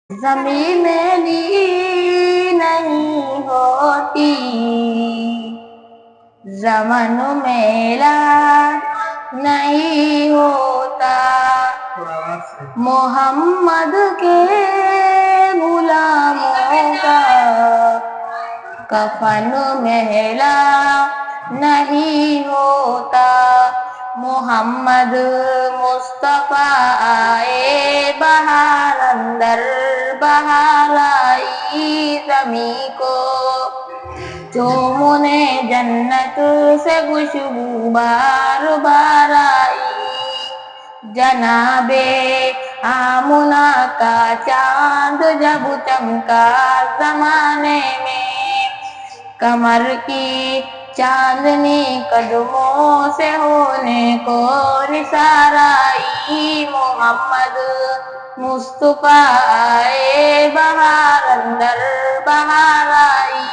زمین میلی نہیں ہوتی، زمن میلا نہیں ہوتا، محمد کے غلاموں کا کفن میلا نہیں ہوتا، محمد مصطفیٰ آئے بہار اندر بہار آئی زمیں کو، چومنے جنت سے خوشبو بار بار آئی، جناب آمنہ کا چاند جب چمکا زمانے میں، کمر کی چاندنی قدموں سے ہونے کو نثار آئی، محمد مصطفیٰ آئے بہار اندر بہار آئی۔